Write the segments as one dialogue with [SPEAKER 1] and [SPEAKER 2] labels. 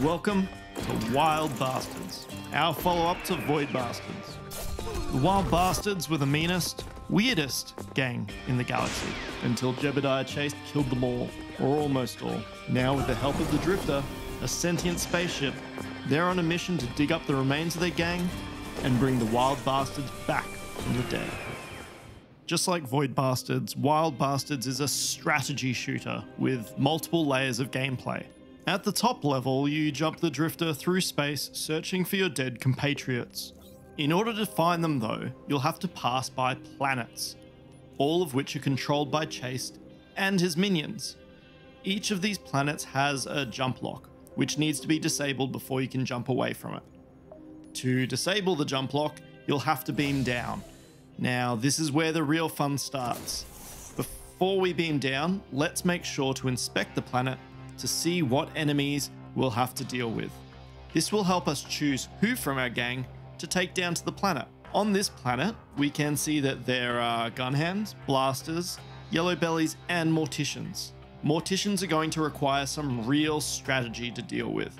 [SPEAKER 1] Welcome to Wild Bastards, our follow-up to Void Bastards. The Wild Bastards were the meanest, weirdest gang in the galaxy, until Jebediah Chase killed them all, or almost all. Now with the help of the Drifter, a sentient spaceship, they're on a mission to dig up the remains of their gang and bring the Wild Bastards back from the dead. Just like Void Bastards, Wild Bastards is a strategy shooter with multiple layers of gameplay. At the top level, you jump the Drifter through space searching for your dead compatriots. In order to find them though, you'll have to pass by planets, all of which are controlled by Chase and his minions. Each of these planets has a jump lock, which needs to be disabled before you can jump away from it. To disable the jump lock, you'll have to beam down. Now, this is where the real fun starts. Before we beam down, let's make sure to inspect the planet to see what enemies we'll have to deal with. This will help us choose who from our gang to take down to the planet. On this planet, we can see that there are gun hands, blasters, yellow bellies, and morticians. Morticians are going to require some real strategy to deal with.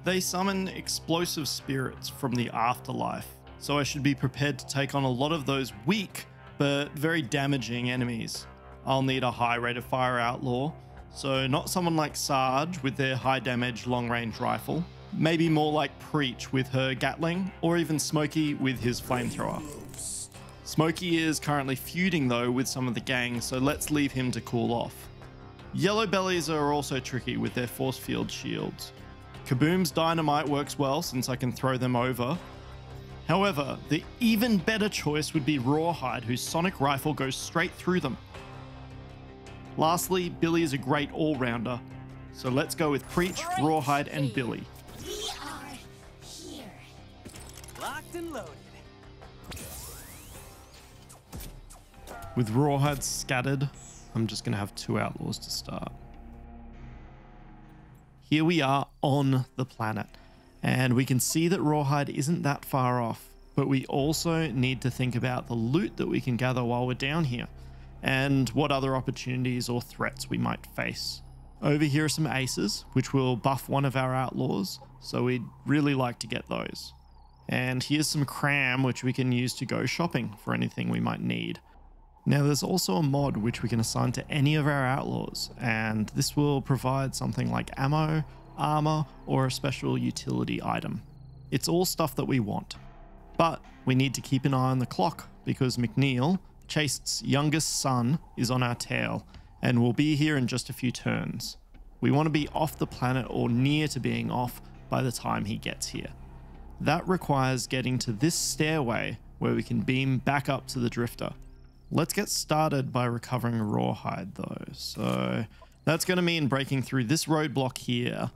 [SPEAKER 1] They summon explosive spirits from the afterlife, so I should be prepared to take on a lot of those weak but very damaging enemies. I'll need a high rate of fire outlaw, so not someone like Sarge with their high damage long range rifle, maybe more like Preach with her Gatling, or even Smokey with his flamethrower. Smokey is currently feuding though with some of the gang, so let's leave him to cool off. Yellow bellies are also tricky with their force field shields. Kaboom's dynamite works well since I can throw them over. However, the even better choice would be Rawhide, whose sonic rifle goes straight through them. Lastly, Billy is a great all-rounder, so let's go with Preach, Rawhide, and Billy.
[SPEAKER 2] We are here.
[SPEAKER 3] Locked and loaded.
[SPEAKER 1] With Rawhide scattered, I'm just going to have 2 outlaws to start. Here we are on the planet, and we can see that Rawhide isn't that far off, but we also need to think about the loot that we can gather while we're down here, and what other opportunities or threats we might face. Over here are some aces, which will buff one of our outlaws, so we'd really like to get those. And here's some cram, which we can use to go shopping for anything we might need. Now there's also a mod which we can assign to any of our outlaws, and this will provide something like ammo, armor, or a special utility item. It's all stuff that we want. But we need to keep an eye on the clock, because McNeil, Chase's youngest son, is on our tail, and will be here in just a few turns. We want to be off the planet or near to being off by the time he gets here. That requires getting to this stairway where we can beam back up to the Drifter. Let's get started by recovering Rawhide though. So that's going to mean breaking through this roadblock here.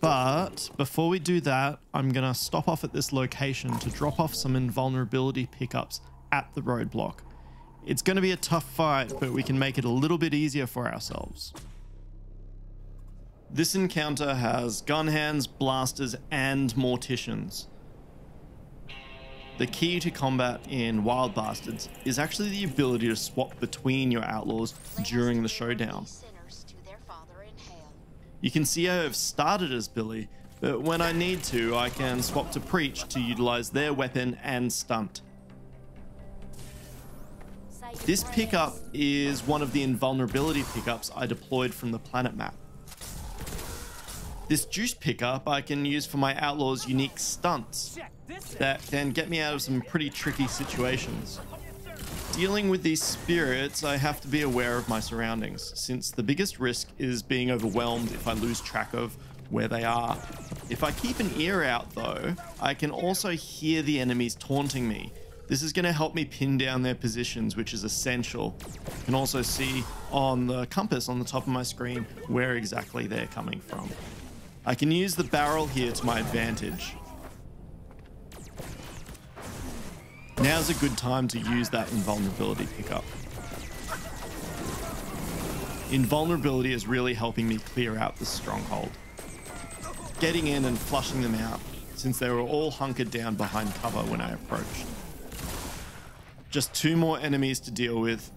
[SPEAKER 1] But before we do that, I'm going to stop off at this location to drop off some invulnerability pickups at the roadblock. It's going to be a tough fight, but we can make it a little bit easier for ourselves. This encounter has gun hands, blasters, and morticians. The key to combat in Wild Bastards is actually the ability to swap between your outlaws during the showdown. You can see I have started as Billy, but when I need to, I can swap to Preach to utilize their weapon and stunt. This pickup is one of the invulnerability pickups I deployed from the planet map. This juice pickup I can use for my outlaw's unique stunts that can get me out of some pretty tricky situations. Dealing with these spirits, I have to be aware of my surroundings, since the biggest risk is being overwhelmed if I lose track of where they are. If I keep an ear out though, I can also hear the enemies taunting me. This is going to help me pin down their positions, which is essential. You can also see on the compass on the top of my screen where exactly they're coming from. I can use the barrel here to my advantage. Now's a good time to use that invulnerability pickup. Invulnerability is really helping me clear out the stronghold, getting in and flushing them out, since they were all hunkered down behind cover when I approached. Just 2 more enemies to deal with.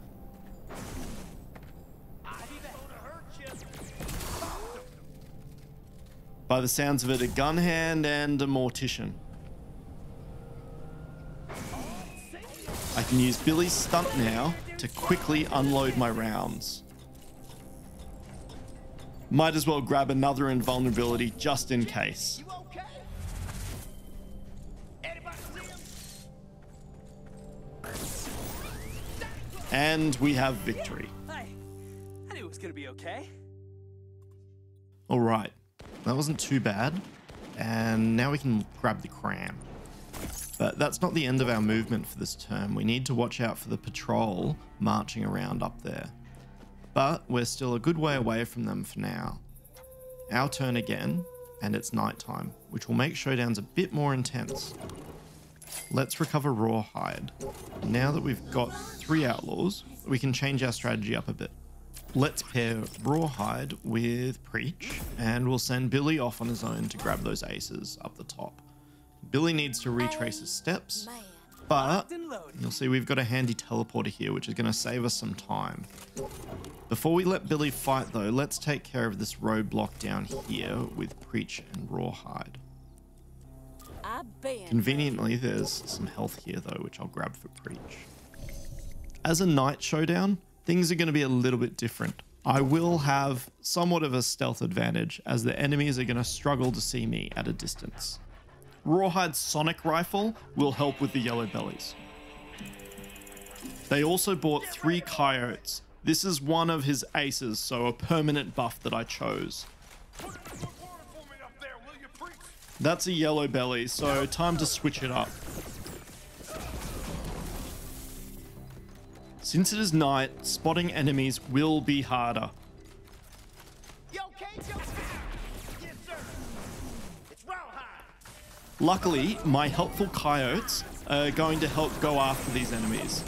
[SPEAKER 1] By the sounds of it, a gun hand and a mortician. I can use Billy's stunt now to quickly unload my rounds. Might as well grab another invulnerability just in case.
[SPEAKER 3] You okay? Anybody see him?
[SPEAKER 1] And we have victory.
[SPEAKER 3] Hey, I knew it was gonna be okay.
[SPEAKER 1] All right, that wasn't too bad. And now we can grab the cram. But that's not the end of our movement for this turn. We need to watch out for the patrol marching around up there. But we're still a good way away from them for now. Our turn again, and it's nighttime, which will make showdowns a bit more intense. Let's recover Rawhide. Now that we've got 3 outlaws, we can change our strategy up a bit. Let's pair Rawhide with Preach, and we'll send Billy off on his own to grab those aces up the top. Billy needs to retrace his steps, but you'll see we've got a handy teleporter here, which is going to save us some time. Before we let Billy fight though, let's take care of this roadblock down here with Preach and Rawhide. Conveniently, there's some health here though, which I'll grab for Preach. As a night showdown, things are going to be a little bit different. I will have somewhat of a stealth advantage as the enemies are going to struggle to see me at a distance. Rawhide's sonic rifle will help with the yellow bellies. They also bought 3 coyotes. This is one of his aces, so a permanent buff that I chose. That's a yellow belly, so time to switch it up. Since it is night, spotting enemies will be harder.
[SPEAKER 3] You okay, Joe? Yes, sir. It's Rawhide.
[SPEAKER 1] Luckily, my helpful coyotes are going to help go after these enemies.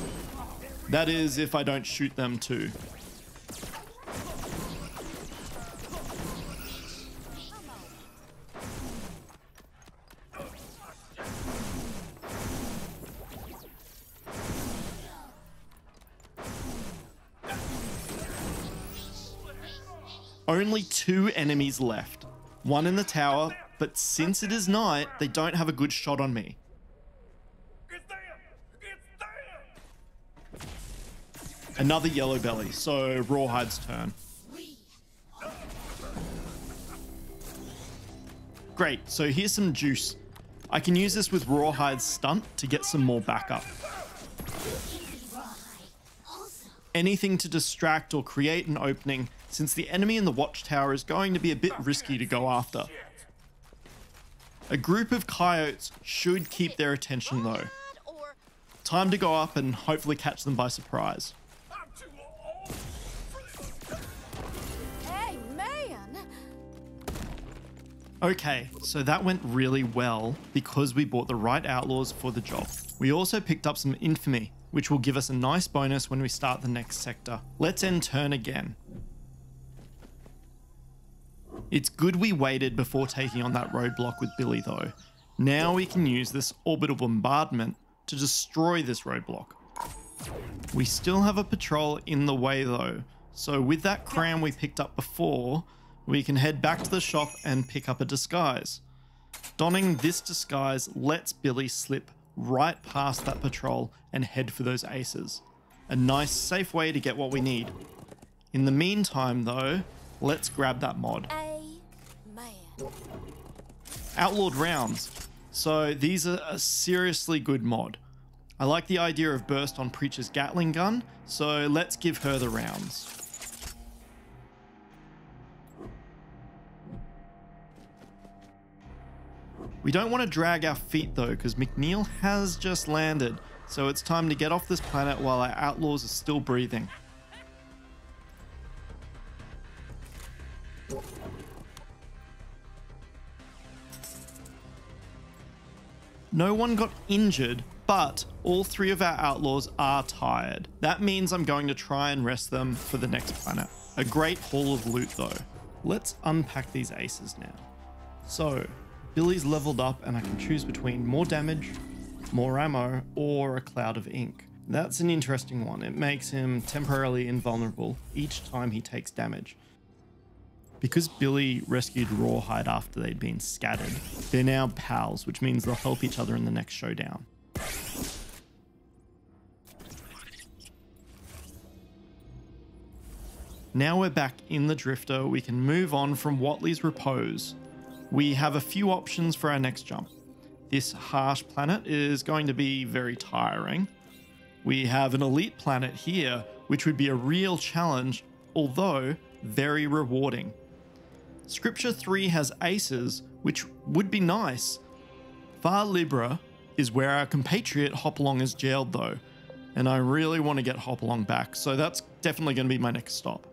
[SPEAKER 1] That is, if I don't shoot them too. Only 2 enemies left. One in the tower, but since it is night, they don't have a good shot on me. Another yellow belly, so Rawhide's turn. Great, so here's some juice. I can use this with Rawhide's stunt to get some more backup. Anything to distract or create an opening, since the enemy in the watchtower is going to be a bit risky to go after. A group of coyotes should keep their attention though. Time to go up and hopefully catch them by surprise.
[SPEAKER 2] Hey, man!
[SPEAKER 1] Okay, so that went really well because we bought the right outlaws for the job. We also picked up some infamy, which will give us a nice bonus when we start the next sector. Let's end turn again. It's good we waited before taking on that roadblock with Billy though. Now we can use this orbital bombardment to destroy this roadblock. We still have a patrol in the way though, so with that cram we picked up before, we can head back to the shop and pick up a disguise. Donning this disguise lets Billy slip right past that patrol and head for those aces. A nice safe way to get what we need. In the meantime though, let's grab that mod. Outlawed rounds. So these are a seriously good mod. I like the idea of burst on Preacher's Gatling gun, so let's give her the rounds. We don't want to drag our feet though, because McNeil has just landed, so it's time to get off this planet while our outlaws are still breathing. No one got injured, but all 3 of our outlaws are tired. That means I'm going to try and rest them for the next planet. A great haul of loot though. Let's unpack these aces now. So, Billy's leveled up and I can choose between more damage, more ammo, or a cloud of ink. That's an interesting one. It makes him temporarily invulnerable each time he takes damage. Because Billy rescued Rawhide after they'd been scattered, they're now pals, which means they'll help each other in the next showdown. Now we're back in the Drifter, we can move on from Watley's Repose. We have a few options for our next jump. This harsh planet is going to be very tiring. We have an elite planet here, which would be a real challenge, although very rewarding. Scripture 3 has aces, which would be nice. Far Libra is where our compatriot Hopalong is jailed though, and I really want to get Hopalong back, so that's definitely going to be my next stop.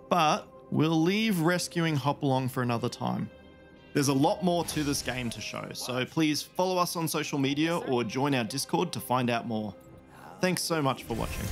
[SPEAKER 1] But we'll leave rescuing Hopalong for another time. There's a lot more to this game to show, so please follow us on social media or join our Discord to find out more. Thanks so much for watching.